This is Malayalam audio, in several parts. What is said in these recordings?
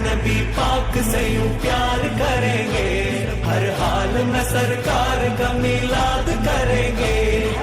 नबी पाक से यूं प्यार करेंगे, हर हाल में सरकार का मिलाद करेंगे.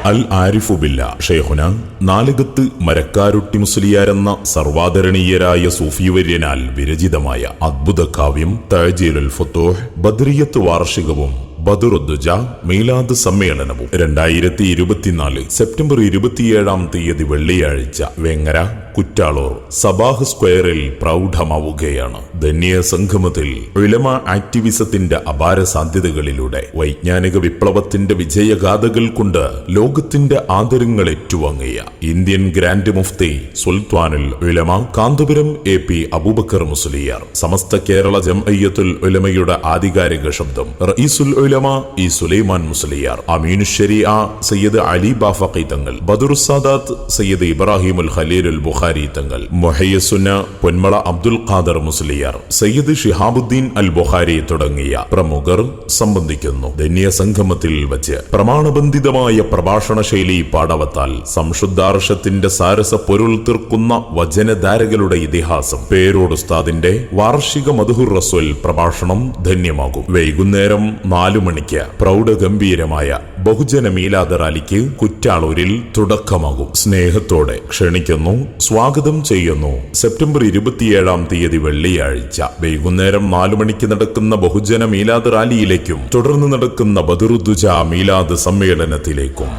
അൽ ആരിഫു ബില്ല ഷെയ്ഖുന നാലുകത്ത് മരക്കാരുട്ടി മുസ്ലിയാരെന്ന സർവാദരണീയരായ സൂഫിവര്യനാൽ വിരചിതമായ അദ്ഭുത കാവ്യം തഅജീലുൽ ഫുതൂഹ് ബദ്രിയത്ത് വാർഷികവും ബദറുദ്ദുജ മീലാദ് സമ്മേളനവും 2024 സെപ്റ്റംബർ 27 വെള്ളിയാഴ്ച വെങ്ങര കുറ്റാളൂർ സബാഹ് സ്ക്വയറിൽ പ്രൗഢമാവുകയാണ്. ധന്യ സംഗമത്തിൽ ഉലമ ആക്ടിവിസത്തിന്റെ അപാര സാധ്യതകളിലൂടെ വൈജ്ഞാനിക വിപ്ലവത്തിന്റെ വിജയഗാഥകൾ കൊണ്ട് ലോകത്തിന്റെ ആദരങ്ങൾ ഏറ്റുവാങ്ങിയ ഇന്ത്യൻ ഗ്രാൻഡ് മുഫ്തി സുൽത്താനുൽ ഉലമ കാന്തപുരം AP അബൂബക്കർ മുസ്ലിയാർ, സമസ്ത കേരള ജംഇയ്യത്തുൽ ഉലമയുടെ ആധികാരിക ശബ്ദം റഈസുൽ ഉലമ ഇ സുലൈമാൻ മുസ്ലിയാർ, അമീനുശ്ശരീഅ സയ്യിദ് അലി ബാഫഖി തങ്ങൾ, ബദറുസ്സാദാത്ത് സയ്യിദ് ഇബ്രാഹിമുൽ ഖലീലുൽ ബുഖാരി തങ്ങൾ, മുഹയ്യസുന്ന പൊന്മള അബ്ദുൽ ഖാദർ മുസ്ലിയാർ, സയ്യിദ് ഷിഹാബുദ്ദീൻ അൽ ബുഖാരി തുടങ്ങിയ പ്രമുഖർ സംബന്ധിക്കുന്നു. ധന്യ സംഗമത്തിൽ വച്ച് പ്രമാണബന്ധിതമായ പ്രഭാഷണ ശൈലി പാടവത്താൽ സംശുദ്ധാർഷത്തിന്റെ സാരസ പൊരുൾ തീർക്കുന്ന വചനധാരകളുടെ ഇതിഹാസം പേരോട് ഉസ്താദിന്റെ വാർഷിക മദ്ഹുർ റസൂൽ പ്രഭാഷണം ധന്യമാകും. വൈകുന്നേരം 4 മണിക്ക് പ്രൗഢഗംഭീരമായ ബഹുജന മീലാദ് റാലിക്ക് കുറ്റാളൂരിൽ തുടക്കമാകും. സ്നേഹത്തോടെ ക്ഷണിക്കുന്നു, സ്വാഗതം ചെയ്യുന്നു. സെപ്റ്റംബർ 27 വെള്ളിയാഴ്ച വൈകുന്നേരം 4 മണിക്ക് നടക്കുന്ന ബഹുജന മീലാദ് റാലിയിലേക്കും തുടർന്ന് നടക്കുന്ന ബദറുദ്ദുജ മീലാദ് സമ്മേളനത്തിലേക്കും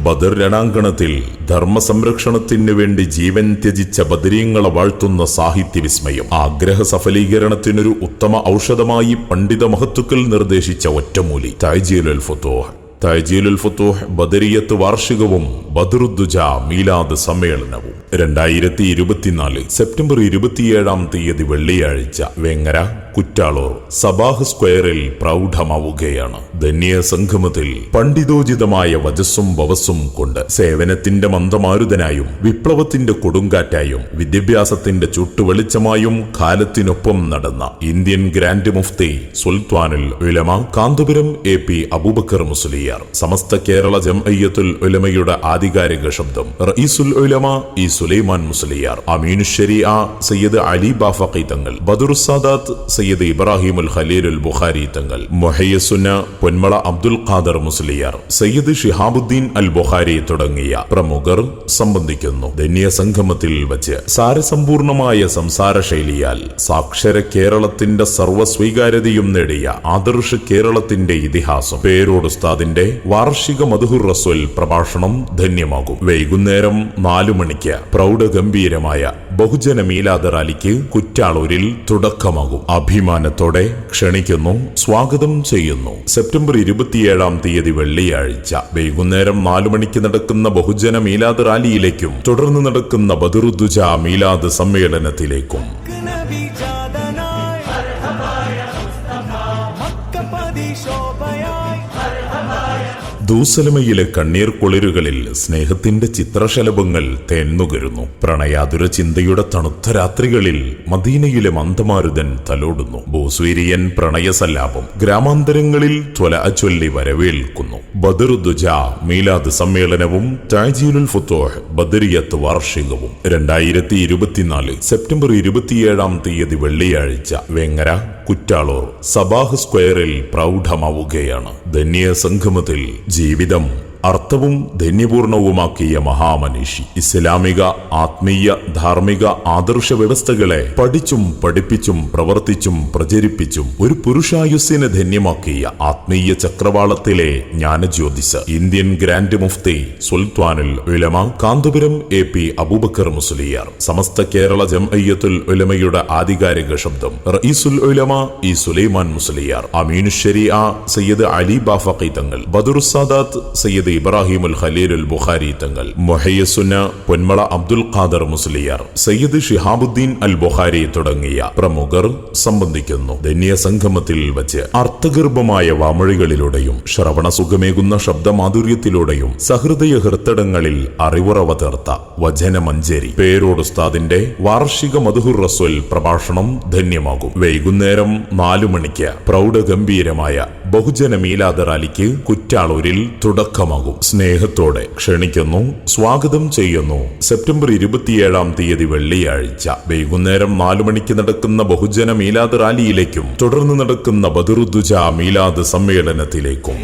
ബദർ രണാങ്കണത്തിൽ ധർമ്മസംരക്ഷണത്തിനു വേണ്ടി ജീവൻ ത്യജിച്ച ബദരീങ്ങളെ വാഴ്ത്തുന്ന സാഹിത്യ വിസ്മയം. ആഗ്രഹ സഫലീകരണത്തിനൊരു ഉത്തമ ഔഷധമായി പണ്ഡിത മഹത്തുക്കൾ നിർദ്ദേശിച്ച ഒറ്റമൂലി തഅജീലുൽ ഫുതൂഹ്. തഅജീലുൽ ഫുതൂഹ് ബദരിയത്ത് വാർഷികവും ബദറുദ്ദുജ മീലാദ് സമ്മേളനവും 2024 സെപ്റ്റംബർ 27 വെള്ളിയാഴ്ച വെങ്ങര കുറ്റാളൂർ സബാഹ് സ്ക്വയറിൽ പ്രൗഢമാവുകയാണ്. ധന്യ സംഗമത്തിൽ പണ്ഡിതോചിതമായ വജസ്സും വവസ്സും കൊണ്ട് സേവനത്തിന്റെ മന്ദമാരുതനായും വിപ്ലവത്തിന്റെ കൊടുങ്കാറ്റായും വിദ്യാഭ്യാസത്തിന്റെ ചുട്ടുവെളിച്ചമായും കാലത്തിനൊപ്പം നടന്ന ഇന്ത്യൻ ഗ്രാൻഡ് മുഫ്തി സുൽത്താനുൽ ഉലമ കാന്തപുരം AP അബൂബക്കർ മുസ്ലിയാർ, സമസ്ത കേരള ജംഇയ്യത്തുൽ ഉലമയുടെ ആധികാരിക ശബ്ദം റഈസുൽ ഉലമ ഇ സുലൈമാൻ മുസ്ലിയാർ, അമീനുശ്ശരീഅ സയ്യിദ് അലി ബാഫഖി തങ്ങൾ, ബദറുസ്സാദാത്ത് സയ്യിദ് ഇബ്രാഹിമുൽ ഖലീലുൽ ബുഖാരി തങ്ങൾ, മുഹയ്യസുന്ന പൊന്മള അബ്ദുൽ ഖാദർ മുസ്ലിയാർ, സയ്യിദ് ഷിഹാബുദ്ദീൻ അൽ ബുഖാരി തുടങ്ങിയ പ്രമുഖർ സംബന്ധിക്കുന്നു. ധന്യ സംഗമത്തിൽ വച്ച് സാരസമ്പൂർണമായ സംസാര ശൈലിയാൽ സാക്ഷര കേരളത്തിന്റെ സർവ്വസ്വീകാര്യതയും നേടിയ ആദർശ കേരളത്തിന്റെ ഇതിഹാസം പേരോട് ഉസ്താദിന്റെ വാർഷിക മദ്ഹുർ റസൂൽ പ്രഭാഷണം ധന്യമാകും. വൈകുന്നേരം 4 മണിക്ക് പ്രൗഢഗംഭീരമായ ബഹുജന മീലാദ് റാലിക്ക് കുറ്റാളൂരിൽ തുടക്കമാകും. അഭിമാനത്തോടെ ക്ഷണിക്കുന്നു, സ്വാഗതം ചെയ്യുന്നു. സെപ്റ്റംബർ 27 വെള്ളിയാഴ്ച വൈകുന്നേരം 4 മണിക്ക് നടക്കുന്ന ബഹുജന മീലാദ് റാലിയിലേക്കും തുടർന്ന് നടക്കുന്ന ബദറുദ്ദുജ മീലാദ് സമ്മേളനത്തിലേക്കും ദൂസലമയിലെ കണ്ണീർ കുളിരുകളിൽ സ്നേഹത്തിന്റെ ചിത്രശലഭങ്ങൾ തേന്നുകരുന്നു. പ്രണയാതുര ചിന്തയുടെ തണുത്ത രാത്രികളിൽ മദീനയിലെ മന്ദമാരുതൻ തലോടുന്നു. ബോസ്വീരിയൻ പ്രണയസല്ലാപം ഗ്രാമാന്തരങ്ങളിൽ ത്വലഅ വരവേൽക്കുന്നു. ബദറുദ്ദുജ മീലാദ് സമ്മേളനവും തഅജീലുൽ ഫുതൂഹ് ബദരിയത്ത് വാർഷികവും 2024 സെപ്റ്റംബർ 27 വെള്ളിയാഴ്ച വെങ്ങര കുറ്റാളൂർ സബാഹ് സ്ക്വയറിൽ പ്രൗഢമാവുകയാണ്. ധന്യ സംഗമത്തിൽ ജീവിതം അർത്ഥവും ധന്യപൂർണവുമാക്കിയ മഹാമനീഷി ഇസ്ലാമിക ആത്മീയ ധാർമ്മിക ആദർശ വ്യവസ്ഥകളെ പഠിച്ചും പഠിപ്പിച്ചും പ്രവർത്തിച്ചും പ്രചരിപ്പിച്ചും ഒരു പുരുഷായുസ്സിനെ ധന്യമാക്കിയ ആത്മീയ ചക്രവാളത്തിലെ ജ്ഞാനജ്യോതിസ് ഇന്ത്യൻ ഗ്രാൻഡ് മുഫ്തി സുൽത്താനുൽ ഉലമ കാന്തപുരം AP അബൂബക്കർ മുസ്ലിയാർ, സമസ്ത കേരള ജംഇയ്യത്തുൽ ഉലമയുടെ ആധികാരിക ശബ്ദം റഈസുൽ ഉലമ ഇ സുലൈമാൻ മുസ്ലിയാർ, അമീനുശ്ശരീഅ സയ്യിദ് അലി ബാഫഖി തങ്ങൾ, ബദറുസ്സാദാത്ത് സയ്യിദ് ഇബ്രാഹിമുൽ ഖലീലുൽ ബുഖാരി തങ്ങൾ, മുഹയ്യസുന്ന പൊന്മള അബ്ദുൽ ഖാദർ മുസ്ലിയാർ, സയ്യിദ് ഷിഹാബുദ്ദീൻ അൽ ബുഖാരി തുടങ്ങിയ പ്രമുഖർ സംബന്ധിക്കുന്നു. ധന്യ സംഗമത്തിൽ വച്ച് അർത്ഥഗർഭമായ വാമൊഴികളിലൂടെയും ശ്രവണസുഖമേകുന്ന ശബ്ദമാധുര്യത്തിലൂടെയും സഹൃദയ ഹൃത്തടങ്ങളിൽ അറിവുറവ തീർത്ത വചനമഞ്ജരി പേരോട് ഉസ്താദിന്റെ വാർഷിക മദ്ഹുർ റസൂൽ പ്രഭാഷണം ധന്യമാകും. വൈകുന്നേരം 4 മണിക്ക് പ്രൗഢഗംഭീരമായ ബഹുജന മീലാദ് റാലിക്ക് കുറ്റാളൂരിൽ തുടക്കമാകും. സ്നേഹത്തോടെ ക്ഷണിക്കുന്നു, സ്വാഗതം ചെയ്യുന്നു. സെപ്റ്റംബർ 27 തീയതി വെള്ളിയാഴ്ച വൈകുന്നേരം 4 മണിക്ക് നടക്കുന്ന ബഹുജന മീലാദ് റാലിയിലേക്കും തുടർന്ന് നടക്കുന്ന ബദറുദ്ദുജ മീലാദ് സമ്മേളനത്തിലേക്കും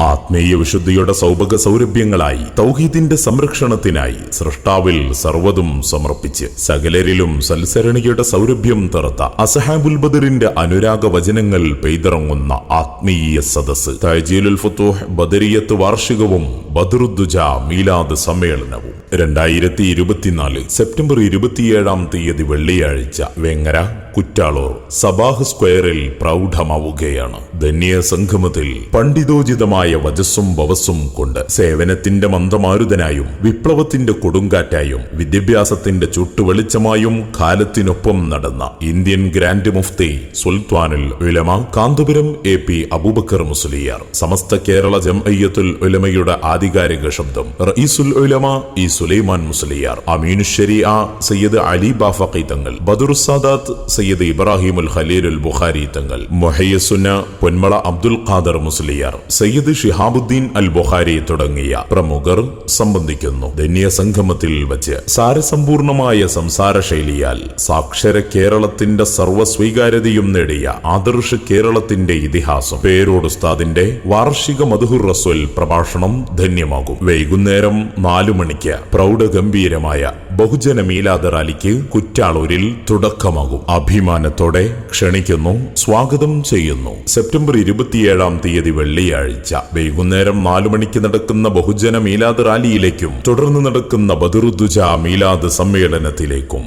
ആത്മീയ വിശുദ്ധിയുടെ സൗഭഗ സൗരഭ്യങ്ങളായി തൗഹീദിന്റെ സംരക്ഷണത്തിനായി സൃഷ്ടാവിൽ സർവ്വതും സമർപ്പിച്ച് സകലരിലും സൽസരണിയുടെ സൗരഭ്യം തീർത്ത അസ്ഹാബുൽ ബദറിന്റെ അനുരാഗ വചനങ്ങൾ പെയ്തിറങ്ങുന്ന ആത്മീയ സദസ് തഅ്ജീലുൽ ഫുതൂഹ് ബദരിയത്ത് വാർഷികവും ബദറുദ്ദുജ മീലാദ് സമ്മേളനവും 2024 സെപ്റ്റംബർ 27 തീയതി വെള്ളിയാഴ്ച വെങ്ങര കുറ്റാളൂർ സബാഹ് സ്ക്വയറിൽ പ്രൗഢമാവുകയാണ്. ധന്യ സംഗമത്തിൽ പണ്ഡിതോചിതമായ വജസ്സും ഭവസ്സും കൊണ്ട് സേവനത്തിന്റെ മന്ദമാരുതനായും വിപ്ലവത്തിന്റെ കൊടുങ്കാറ്റായും വിദ്യാഭ്യാസത്തിന്റെ ചുട്ടുവെളിച്ചമായും കാലത്തിനൊപ്പം നടന്ന ഇന്ത്യൻ ഗ്രാൻഡ് മുഫ്തി സുൽത്താനുൽ ഉലമ കാന്തപുരം AP അബൂബക്കർ മുസ്ലിയാർ, സമസ്ത കേരള ജംഇയ്യത്തുൽ ഉലമയുടെ ആധികാരിക ശബ്ദം റഈസുൽ ഉലമ ഇ സുലൈമാൻ മുസ്ലിയാർ, അമീനു ശരീഅ സയ്യിദ് അലി ബാഫഖി തങ്ങൾ, ബദറുസ് സാദാത്ത് സയ്യിദ് ഇബ്രാഹിമുൽ ഖലീലുൽ ബുഖാരി തങ്ങൾ, മുഹയ്യസുന്ന പൊന്മള അബ്ദുൽ ഖാദർ മുസ്ലിയാർ, സയ്യിദ് ഷിഹാബുദ്ദീൻ അൽ ബുഖാരി തുടങ്ങിയ പ്രമുഖർ സംബന്ധിക്കുന്നു. ധന്യ സംഗമത്തിൽ വച്ച് സാരസമ്പൂർണമായ സംസാര ശൈലിയാൽ സാക്ഷര കേരളത്തിന്റെ സർവ്വസ്വീകാര്യതയും നേടിയ ആദർശ കേരളത്തിന്റെ ഇതിഹാസം പേരോട് ഉസ്താദിന്റെ വാർഷിക മദ്ഹുർ റസൂൽ പ്രഭാഷണം ധന്യമാകും. വൈകുന്നേരം 4 മണിക്ക് പ്രൗഢഗംഭീരമായ ബഹുജന മീലാദ് റാലിക്ക് കുറ്റാളൂരിൽ തുടക്കമാകും. അഭിമാനത്തോടെ ക്ഷണിക്കുന്നു, സ്വാഗതം ചെയ്യുന്നു. സെപ്റ്റംബർ 27 തീയതി വെള്ളിയാഴ്ച വൈകുന്നേരം 4 മണിക്ക് നടക്കുന്ന ബഹുജന മീലാദ് റാലിയിലേക്കും തുടർന്ന് നടക്കുന്ന ബദറുദ്ദുജ മീലാദ് സമ്മേളനത്തിലേക്കും